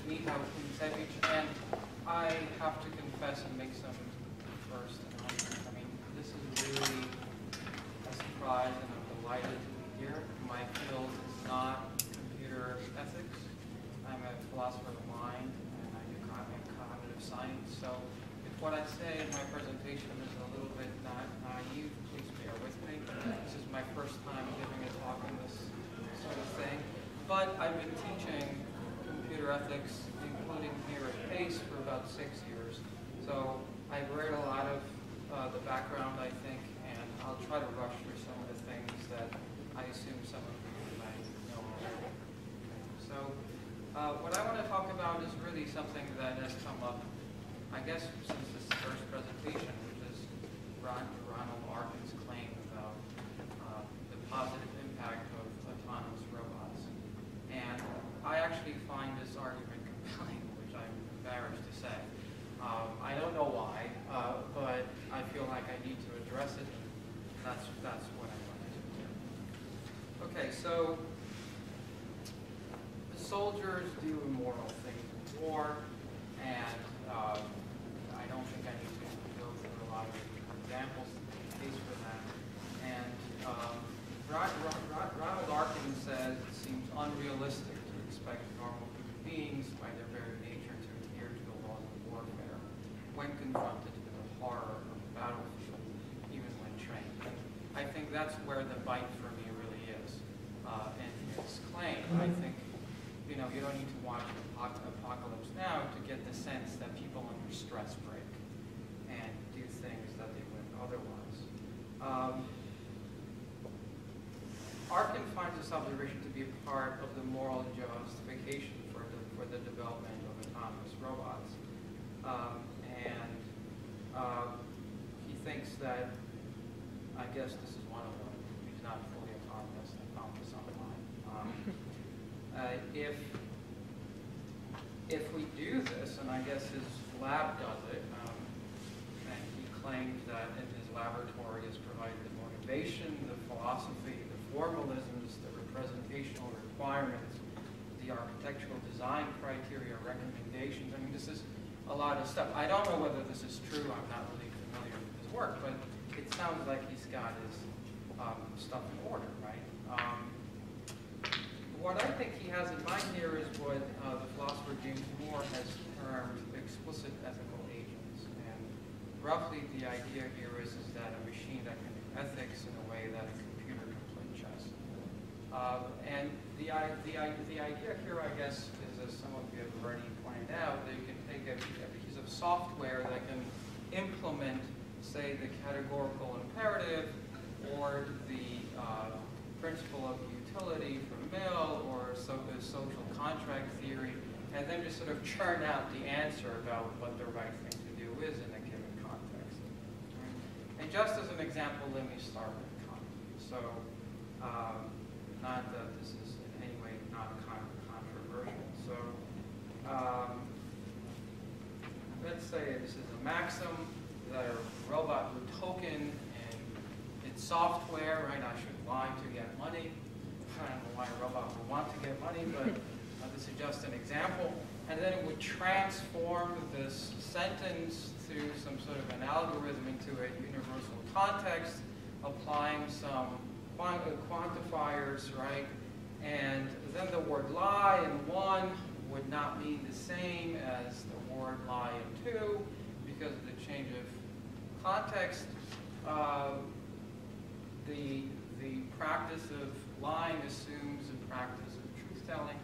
Michał, Klincewicz, and I have to confess and make some first announcements. I mean, this is really a surprise, and I'm delighted to be here. My field is not computer ethics. I'm a philosopher of the mind, and I do cognitive science. So if what I say in my presentation is a little bit naive, please bear with me. This is my first time giving a talk on this sort of thing. But I've been teaching computer ethics, including here at PACE, for about 6 years. So I've read a lot of the background, I think, and I'll try to rush through some of the things that I assume some of you might know already. So what I want to talk about is really something that has come up, I guess, since this first presentation, which is Ronald Arkin's claim about the positive impact of autonomous robots. And I actually find this argument compelling, which I'm embarrassed to say. I don't know why, but I feel like I need to address it. That's what I wanted to do. Okay, so the soldiers do immoral things in war, and I don't think I need to go through a lot of examples in the case for that. And Ronald Arkin says it seems unrealistic to expect normal human beings, by their very nature, to adhere to the laws of warfare when confronted with the horror of the battlefield, even when trained. And I think that's where the bite for me really is in his claim. I think you don't need to watch Apocalypse Now to get the sense that people under stress break and do things that they wouldn't otherwise. Arkin finds this observation to be a part of the moral justification for the development of autonomous robots. He thinks that, I guess this is one of them, he's not fully autonomous, I found this online. If we do this, and I guess his lab does it, and he claims that in his laboratory has provided the motivation, the philosophy, the formalisms, the representational requirements, the architectural design criteria, recommendations. I mean, this is a lot of stuff. I don't know whether this is true. I'm not really familiar with his work, but it sounds like he's got his stuff in order, right? What I think he has in mind here is what the philosopher James Moore has termed explicit ethical agents. And roughly the idea here is that a machine that can do ethics in a way that a computer can play chess. And the idea here, I guess, is, as some of you have already pointed out, that you can take a piece of software that can implement, say, the categorical imperative or the principle of utility from Mill or social contract theory, and then just sort of churn out the answer about what the right thing to do is in a given context. And just as an example, let me start with economy. So, not that this is in any way not controversial. So, let's say this is a maxim that a robot would token in its software, right? I should lie to get money. I don't know why a robot would want to get money, but this is just an example. And then it would transform this sentence through some sort of an algorithm into a universal context, applying some quantifiers, right? And then the word lie in 1 would not mean the same as the word lie in 2 because of the change of context. The practice of lying assumes a practice of truth-telling,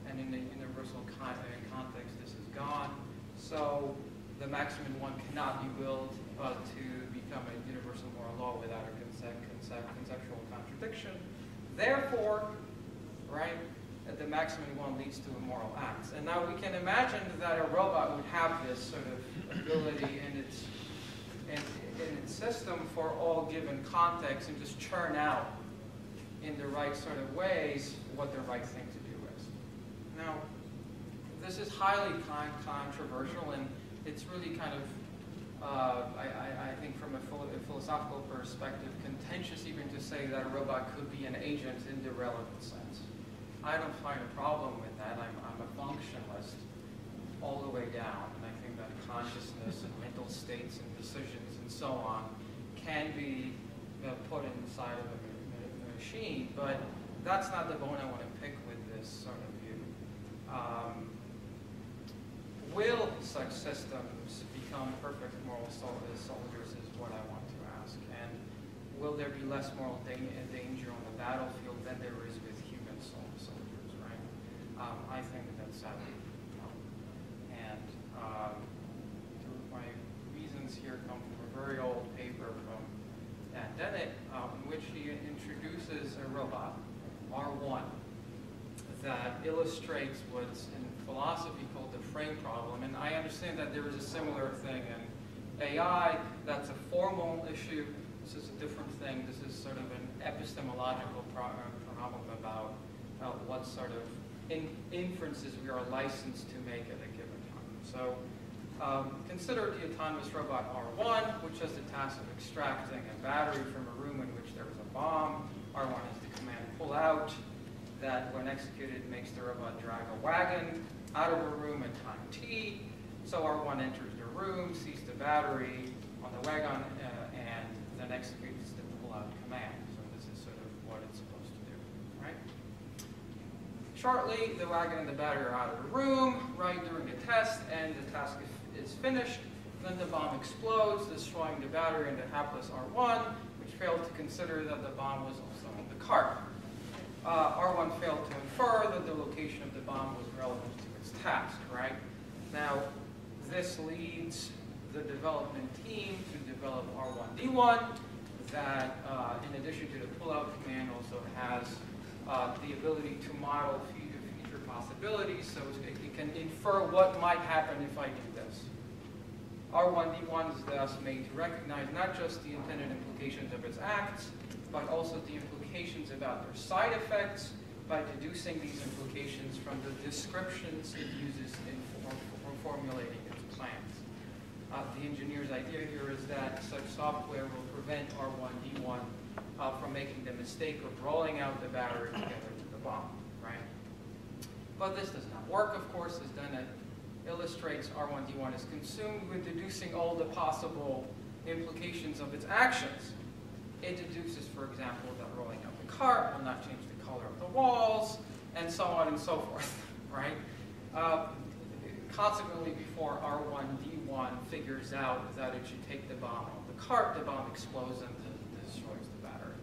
and in the universal context, this is gone. So the maxim in 1 cannot be willed to become a universal moral law without a conceptual contradiction. Therefore, right, the maxim in 1 leads to immoral acts. And now we can imagine that a robot would have this sort of ability in its system for all given contexts and just churn out in the right sort of ways what the right thing to do is. Now, this is highly controversial, and it's really kind of, I think from a philosophical perspective, contentious even to say that a robot could be an agent in the relevant sense. I don't find a problem with that. I'm a functionalist. all the way down. And I think that consciousness and mental states and decisions and so on can be put inside of a machine, but that's not the bone I want to pick with this sort of view. Will such systems become perfect moral soldiers is what I want to ask. And will there be less moral danger on the battlefield than there is with human soldiers, right? I think that's sadly no. And my reasons here come from a very old paper from Dan Dennett, in which he introduces a robot, R1, that illustrates what's in philosophy called the frame problem. And I understand that there is a similar thing in AI. That's a formal issue. This is a different thing. This is sort of an epistemological problem about what sort of inferences we are licensed to make at a given time. So consider the autonomous robot R1, which has the task of extracting a battery from a room in which there was a bomb. R1 is the command pull out, that when executed makes the robot drag a wagon out of a room at time t. So R1 enters the room, sees the battery on the wagon, and then executes the pull out command. So this is sort of what it's supposed to do, right? Shortly, the wagon and the battery are out of the room, right, during the test, and the task is finished. Then the bomb explodes, destroying the battery and the hapless R1, which failed to consider that the bomb was also in the cart. R1 failed to infer that the location of the bomb was relevant to its task, right? Now, this leads the development team to develop R1D1 that, in addition to the pull-out command, also has the ability to model future possibilities, so it can infer what might happen if I do this. R1D1 is thus made to recognize not just the intended implications of its acts, but also the implications about their side effects by deducing these implications from the descriptions it uses in formulating its plans. The engineer's idea here is that such software will prevent R1D1 from making the mistake of rolling out the battery together with the bomb, right? But this does not work, of course, as Dennett illustrates. R1D1 is consumed with deducing all the possible implications of its actions. It deduces, for example, that rolling out the cart will not change the color of the walls, and so on and so forth, right? Consequently, before R1D1 figures out that it should take the bomb off the cart, the bomb explodes and destroys the battery.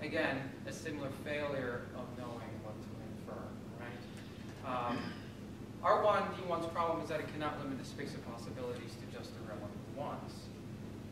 Again, a similar failure of knowing what to infer, right? R1D1's problem is that it cannot limit the space of possibilities to just the relevant ones.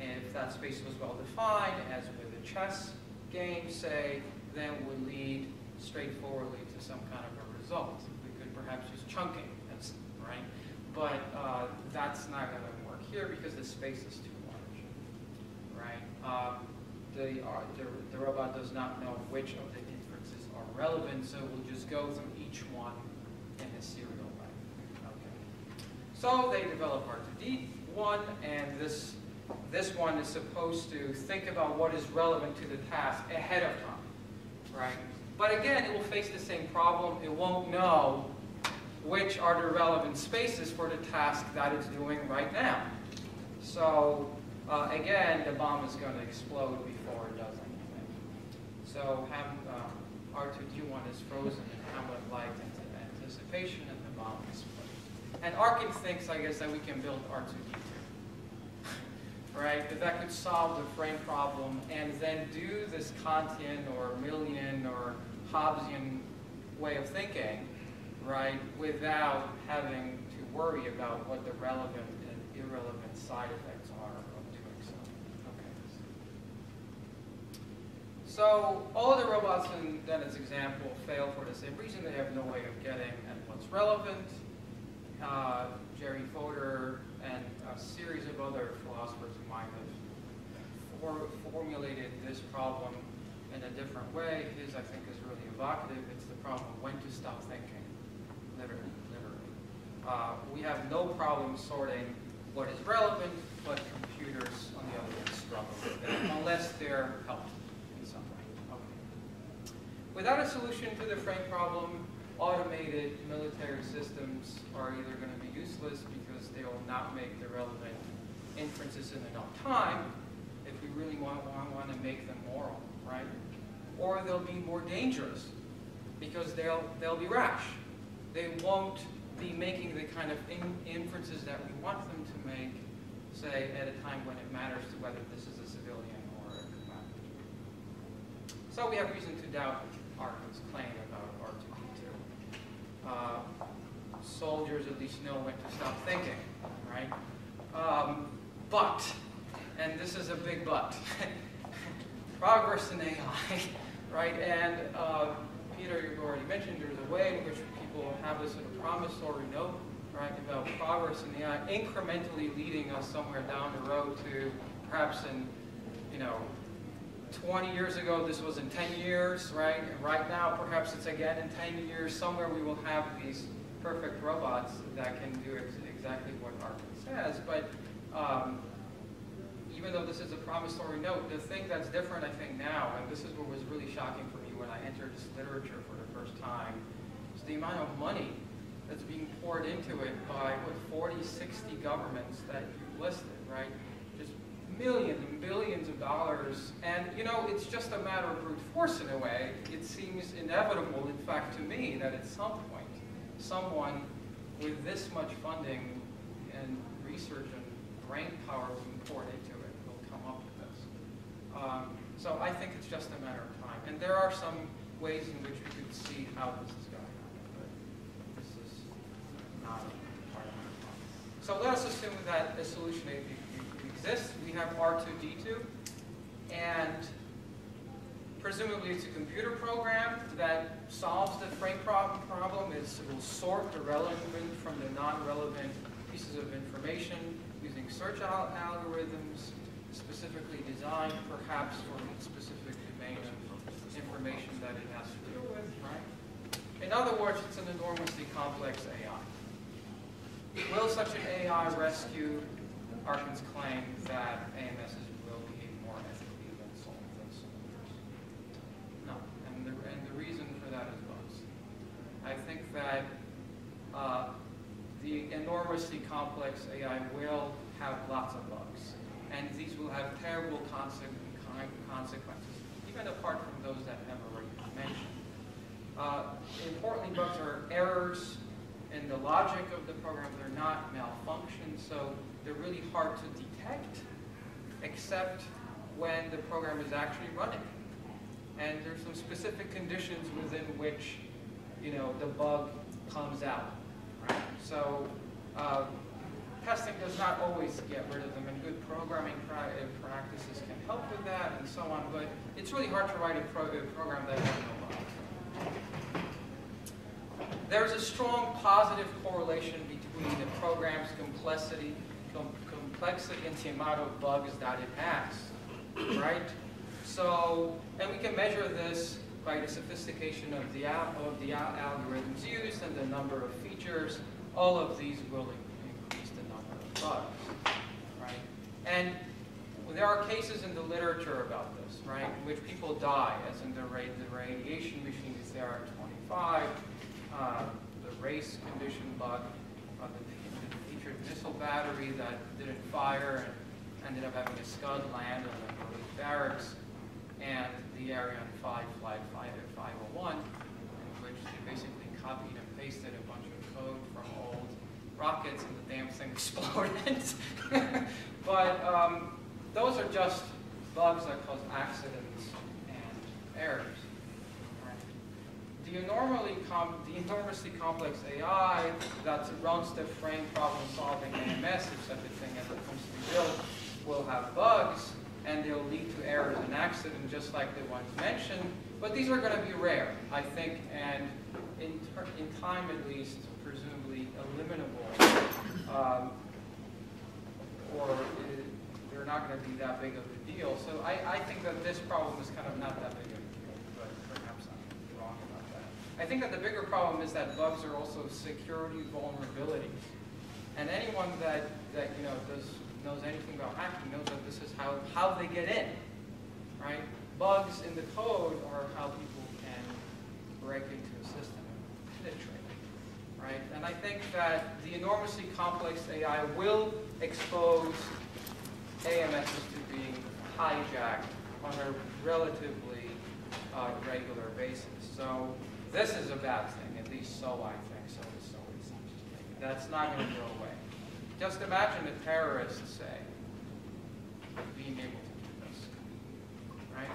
And if that space was well defined, as with a chess game, say, then would lead straightforwardly to some kind of a result. We could perhaps use chunking, right? But that's not going to work here because the space is too large, right? The robot does not know which of the inferences are relevant, so we'll just go through each one in a serial way. Okay. So they develop R2D1, and this one is supposed to think about what is relevant to the task ahead of time, right? But again, it will face the same problem. It won't know which are the relevant spaces for the task that it's doing right now. So again, the bomb is going to explode before it does anything. So R2D1 is frozen in Hamlet-like anticipation, and the bomb explodes. And Arkin thinks, I guess, that we can build R2D2. Right, that could solve the frame problem and then do this Kantian or Millian or Hobbesian way of thinking, right, without having to worry about what the relevant and irrelevant side effects are of doing so. Okay. So all of the robots in Dennett's example fail for the same reason. They have no way of getting at what's relevant. Jerry Fodor and a series of other philosophers might have formulated this problem in a different way. His, I think, is really evocative. It's the problem of when to stop thinking, literally. We have no problem sorting what is relevant, but computers, on the other hand, struggle with it, unless they're helped in some way. Okay. Without a solution to the frame problem, automated military systems are either going to be useless because they will not make the relevant inferences in enough time if we really want to make them moral, right? Or they'll be more dangerous because they'll be rash. They won't be making the kind of inferences that we want them to make, say, at a time when it matters to whether this is a civilian or a combatant. So we have reason to doubt Arkin's claim about R2D2. Soldiers at least know when to stop thinking, right? But, and this is a big but, progress in AI, right? And Peter, you've already mentioned there's a way in which people have this sort of promissory note, right, about progress in AI incrementally leading us somewhere down the road to perhaps in, 20 years ago this was in 10 years, right? And right now perhaps it's again in 10 years. Somewhere we will have these perfect robots that can do exactly what Arkin says. But even though this is a promissory note, the thing that's different, I think, now, and this is what was really shocking for me when I entered this literature for the first time, is the amount of money that's being poured into it by, 40, 60 governments that you've listed, right? Just millions and billions of dollars. And, it's just a matter of brute force in a way. It seems inevitable, in fact, to me, that at some point, someone with this much funding and research and brain power being poured into it will come up with this. So I think it's just a matter of time. And there are some ways in which we could see how this is going on, but this is not part of my plan. So let us assume that a solution exists. We have R2D2, and presumably it's a computer program that solves the frame problem. It will sort the relevant from the non-relevant pieces of information using search algorithms specifically designed perhaps for a specific domain of information that it has to deal with, right? In other words, it's an enormously complex AI. Will such an AI rescue Arkin's claim that AMSs will behave more ethically than soldiers? No, and the reason for that is bugs. I think that the enormously complex AI will have lots of bugs, and these will have terrible consequences, even apart from those that have already been mentioned. Importantly, bugs are errors in the logic of the program. They're not malfunctions, so they're really hard to detect, except when the program is actually running. And there's some specific conditions within which, the bug comes out, right? So testing does not always get rid of them, and good programming practices can help with that, and so on. But it's really hard to write a program that has no bugs. There's a strong positive correlation between the program's complexity and the amount of bugs that it has, right? So, and we can measure this by the sophistication of the algorithms used and the number of features. All of these will increase the number of bugs, right? And there are cases in the literature about this, right, in which people die, as in the radiation machine is there at 25, the race condition bug, the featured missile battery that didn't fire and ended up having a scud land on the police barracks, and the Ariane 5 flight 501, in which they basically copied and pasted a bunch of code from old rockets and the damn thing exploded. But those are just bugs that cause accidents and errors. The enormously complex AI that runs the frame problem-solving AMS, if such a thing ever comes to be built, will have bugs, and they'll lead to errors and accidents just like the ones mentioned. But these are going to be rare, I think, and in time at least, presumably eliminable, or they're not going to be that big of a deal. So I think that this problem is kind of not that big of a deal, but perhaps I'm wrong about that. I think that the bigger problem is that bugs are also security vulnerabilities. And anyone that knows anything about hacking knows that this is how they get in, right? Bugs in the code are how people can break into a system. penetrate, right? And I think that the enormously complex AI will expose AMSs to being hijacked on a relatively regular basis. So this is a bad thing, at least so I think, so it seems to me. That's not going to go away. Just imagine a terrorist, say, being able to do this, right?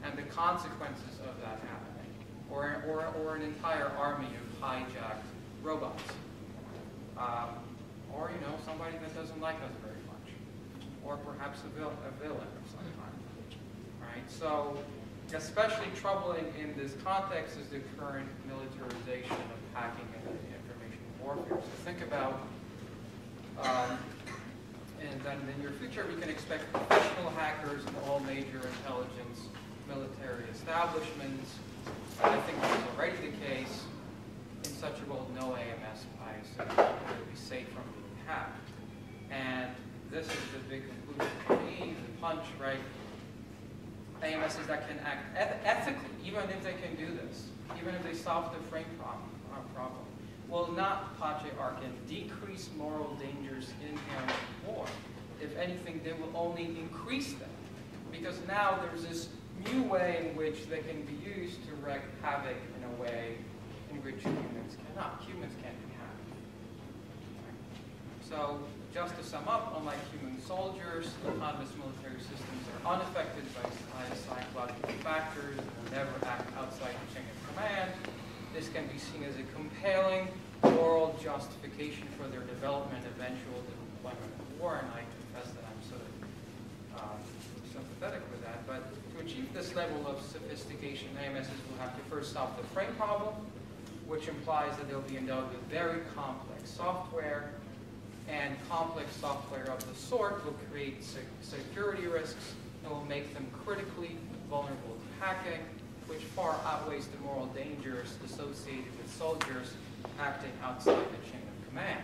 And the consequences of that happening, or an entire army of hijacked robots, or somebody that doesn't like us very much, or perhaps a villain of some kind, right? So, especially troubling in this context is the current militarization of hacking and information warfare. So think about, and then in your future we can expect professional hackers in all major intelligence military establishments. I think this is already the case. In such a world, no AMS, I assume, will be safe from being hacked. And this is the big conclusion for me, the punch, right? AMSs that can act ethically, even if they can do this, even if they solve the frame problem, will not, Patriarch, decrease moral dangers inherent in war. If anything, they will only increase them. Because now there's this new way in which they can be used to wreak havoc in a way in which humans cannot. Humans can't be hacked. So, just to sum up, unlike human soldiers, autonomous military systems are unaffected by psychological factors and will never act outside the chain of command. This can be seen as a compelling moral justification for their development and eventual deployment of war, and I confess that I'm sort of sympathetic with that. But to achieve this level of sophistication, AMSs will have to first solve the frame problem, which implies that they'll be endowed with very complex software, and complex software of the sort will create security risks and will make them critically vulnerable to hacking, which far outweighs the moral dangers associated with soldiers acting outside the chain of command.